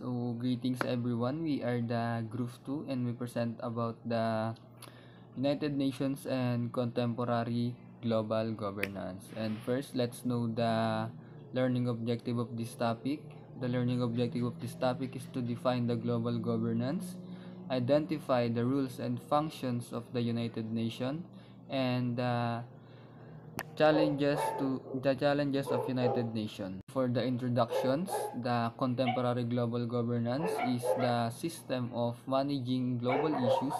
So greetings everyone. We are the Group 2 and we present about the United Nations and contemporary global governance. And first, let's know the learning objective of this topic. The learning objective of this topic is to define the global governance, identify the rules and functions of the United Nations, and the challenges of United Nations. For the introductions, the contemporary global governance is the system of managing global issues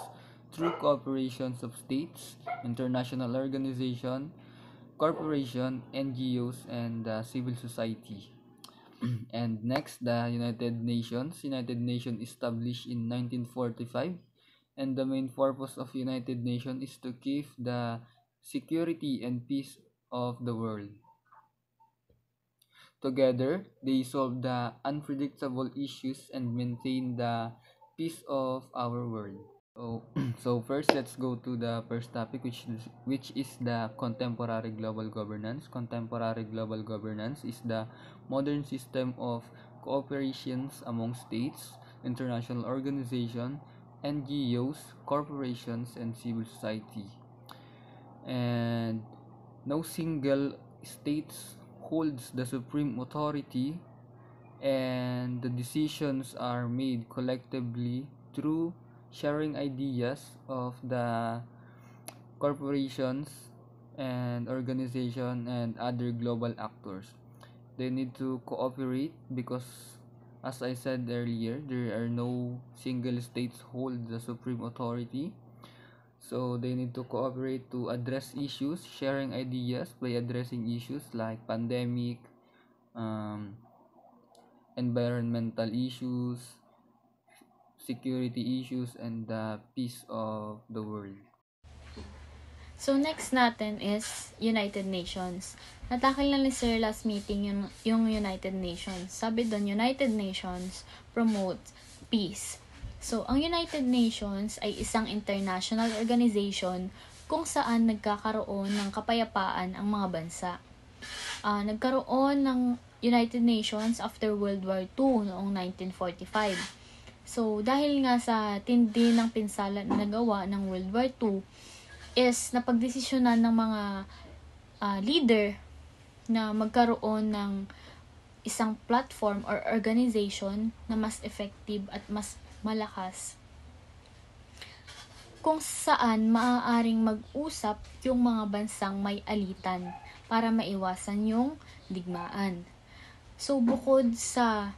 through cooperations of states, international organization, corporation, NGOs, and civil society. And next, the United Nations. United Nations established in 1945, and the main purpose of United Nations is to keep the security and peace of the world. Together, they solve the unpredictable issues and maintain the peace of our world. So first, let's go to the first topic, which is the contemporary global governance. Contemporary global governance is the modern system of cooperations among states, international organizations, NGOs, corporations, and civil society. And no single states holds the supreme authority, and the decisions are made collectively through sharing ideas of the corporations and organization and other global actors. They need to cooperate because, as I said earlier, there are no single states hold the supreme authority. So they need to cooperate to address issues, sharing ideas by addressing issues like pandemic, um, environmental issues, security issues, and the peace of the world. So, next natin is United Nations. Natakil na ni Sir last meeting yung United Nations. Sabi doon, United Nations promotes peace. So, ang United Nations ay isang international organization kung saan nagkakaroon ng kapayapaan ang mga bansa. Nagkaroon ng United Nations after World War II noong 1945. So, dahil nga sa tindi ng pinsala na nagawa ng World War II, is napagdesisyonan ng mga leader na magkaroon ng isang platform or organization na mas effective at mas malakas kung saan maaaring mag-usap yung mga bansang may alitan para maiwasan yung digmaan. So, bukod sa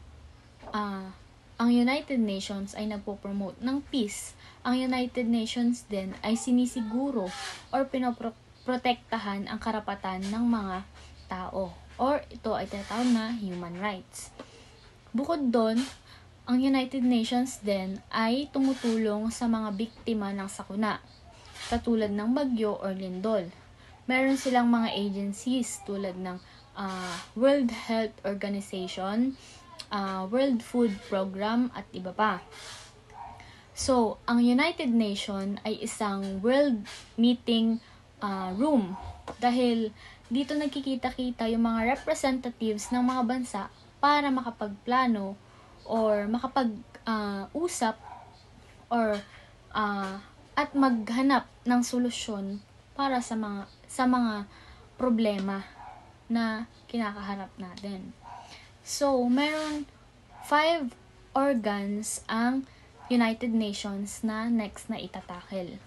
ang United Nations ay nagpo-promote ng peace, ang United Nations din ay sinisiguro or pinoprotektahan ang karapatan ng mga tao, or ito ay tinatawag na human rights. Bukod doon, ang United Nations din ay tumutulong sa mga biktima ng sakuna, katulad ng bagyo or lindol. Meron silang mga agencies tulad ng World Health Organization, World Food Program, at iba pa. So, ang United Nations ay isang world meeting room dahil dito nagkikita-kita yung mga representatives ng mga bansa para makapagplano or makapag-usap or at maghanap ng solusyon para sa mga problema na kinakaharap natin. So, meron 5 organs ang United Nations na next na itatakil.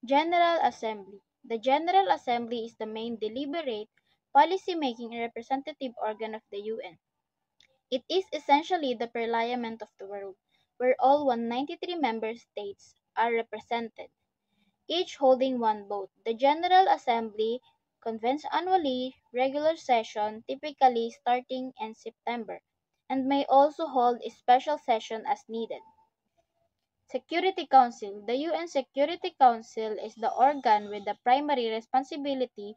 General Assembly. The General Assembly is the main deliberate, policy-making and representative organ of the UN. It is essentially the parliament of the world, where all 193 member states are represented, each holding one vote. The General Assembly convenes annually, regular session, typically starting in September, and may also hold a special session as needed. Security Council. The UN Security Council is the organ with the primary responsibility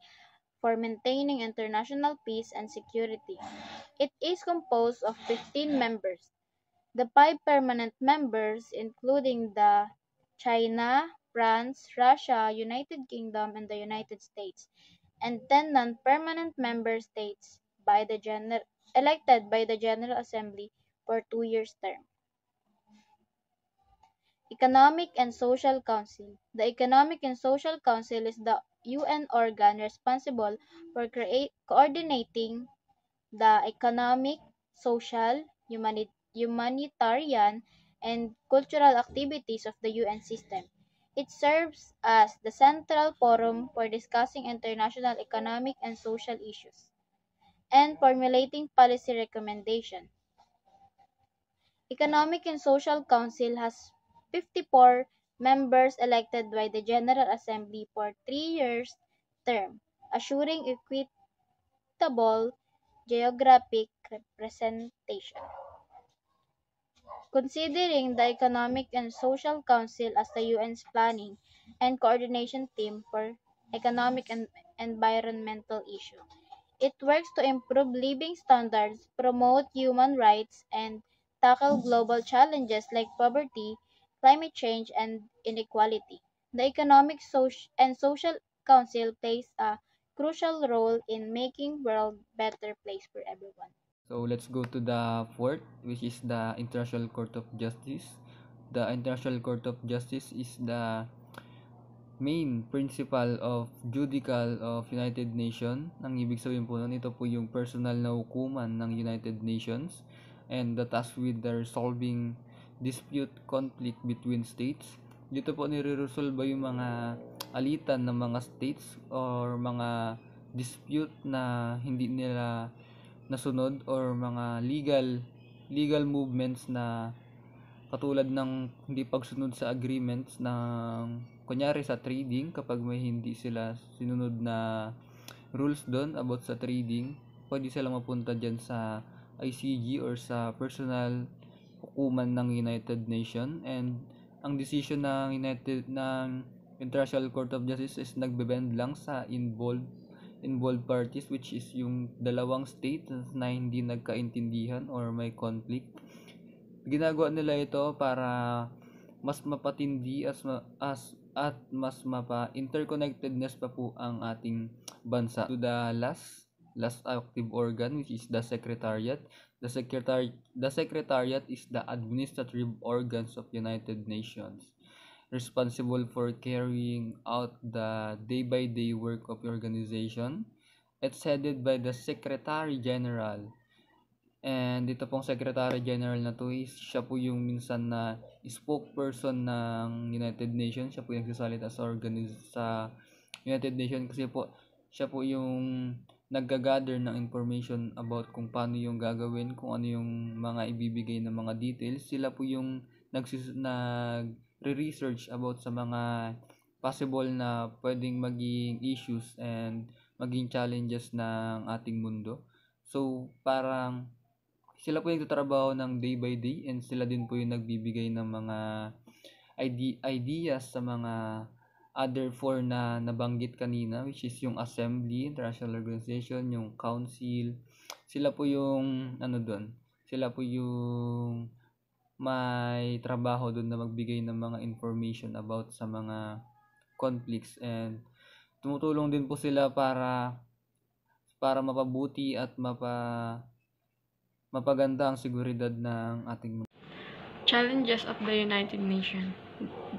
for maintaining international peace and security. It is composed of 15 members. The 5 permanent members, including the China, France, Russia, United Kingdom, and the United States, and 10 non-permanent member states by the elected by the General Assembly for 2 years term. Economic and Social Council. The Economic and Social Council is the UN organ responsible for coordinating the economic, social, humanitarian, and cultural activities of the UN system. It serves as the central forum for discussing international economic and social issues and formulating policy recommendations. Economic and Social Council has 54 members elected by the General Assembly for 3 years term, assuring equitable geographic representation. Considering the Economic and Social Council as the UN's planning and coordination team for economic and environmental issues. It works to improve living standards, promote human rights, and tackle global challenges like poverty, climate change, and inequality. The Economic and Social Council plays a crucial role in making world better place for everyone. So let's go to the fourth, which is the International Court of Justice. The International Court of Justice is the main principle of judicial of United Nations. Ang ibig sabihin po nun, ito po yung personal na hukuman ng United Nations and the task with the resolving dispute conflict between states. Dito po nire-resolve yung mga alitan ng mga states or mga dispute na hindi nila nasunod or mga legal movements na katulad ng hindi pagsunod sa agreements ng kunyari sa trading, kapag may hindi sila sinunod na rules doon about sa trading, pwede sila mapunta dyan sa ICJ or sa personal hukuman ng United Nations. And ang decision ng International Court of Justice is nagbe-bend lang sa involved parties, which is yung dalawang states na hindi nagkaintindihan or may conflict. Ginagawa nila ito para mas mapatindi at mas mapa-interconnectedness pa po ang ating bansa. To the last active organ, which is the Secretariat. The Secretariat is the administrative organs of United Nations, responsible for carrying out the day-by-day work of the organization. It's headed by the Secretary General. And dito pong Secretary General na to is siya po yung minsan na spokesperson ng United Nations. Siya po yung nagsasalita sa United Nations kasi po siya po yung nagga-gather ng information about kung paano yung gagawin, kung ano yung mga ibibigay na mga details. Sila po yung nagre-research about sa mga possible na pwedeng maging issues and maging challenges ng ating mundo. So, parang sila po yung tatrabaho ng day by day and sila din po yung nagbibigay ng mga ideas sa mga other four na nabanggit kanina, which is yung Assembly, International Organization, yung Council. Sila po yung sila po yung may trabaho doon na magbigay ng mga information about sa mga conflicts, and tumutulong din po sila para mapabuti at mapaganda ang seguridad ng ating mundo. Challenges of the United Nations.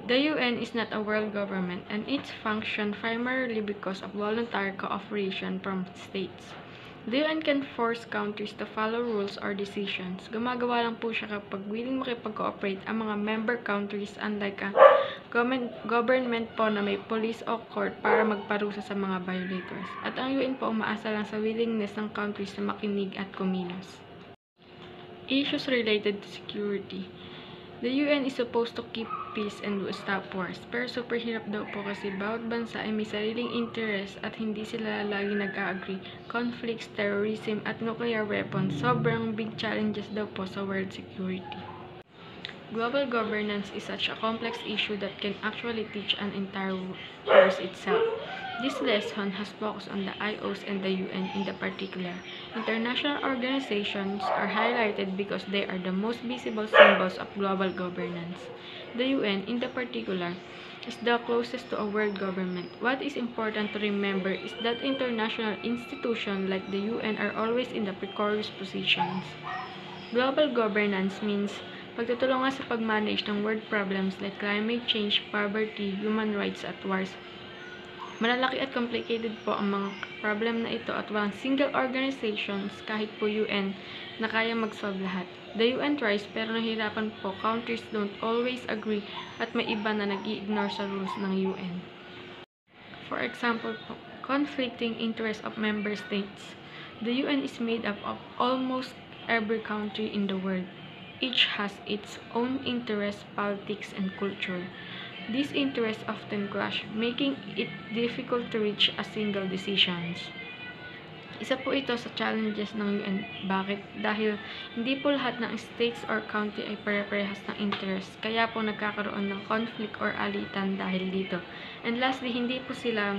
The UN is not a world government and it functions primarily because of voluntary cooperation from states. The UN can force countries to follow rules or decisions. Gumagawa lang po siya kapag willing makipag-cooperate ang mga member countries, unlike a government po na may police o court para magparusa sa mga violators. At ang UN po umaasa lang sa willingness ng countries na makinig at kumilos. Issues related to security. The UN is supposed to keep peace and stop wars. Pero super hirap daw po kasi bawat bansa ay may sariling interest at hindi sila lagi nag-agree. Conflicts, terrorism at nuclear weapons, sobrang big challenges daw po sa world security. Global governance is such a complex issue that can actually teach an entire course itself. This lesson has focused on the IOs and the UN in the particular. International organizations are highlighted because they are the most visible symbols of global governance. The UN, in the particular, is the closest to a world government. What is important to remember is that international institutions like the UN are always in the precarious positions. Global governance means pagtutulungan sa pag-manage ng world problems like climate change, poverty, human rights at wars. Malalaki at complicated po ang mga problem na ito at walang single organizations kahit po UN na kaya mag-solve lahat. The UN tries pero nahirapan po, countries don't always agree at may iba na nag-i-ignore sa rules ng UN. For example po, conflicting interests of member states. The UN is made up of almost every country in the world. Each has its own interests, politics, and culture. These interests often clash, making it difficult to reach a single decisions. Isa po ito sa challenges ng UN. Bakit? Dahil hindi po lahat ng states or county ay pare-parehas ng interest. Kaya po nagkakaroon ng conflict or alitan dahil dito. And lastly, hindi po sila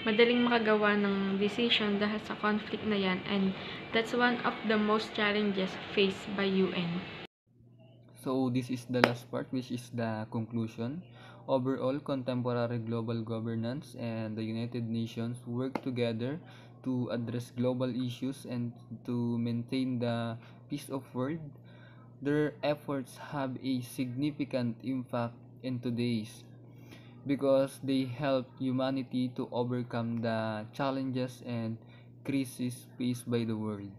madaling makagawa ng decision dahil sa conflict na yan. And that's one of the most challenges faced by UN. So this is the last part, which is the conclusion. Overall, contemporary global governance and the United Nations work together to address global issues and to maintain the peace of world. Their efforts have a significant impact in today's because they help humanity to overcome the challenges and crises faced by the world.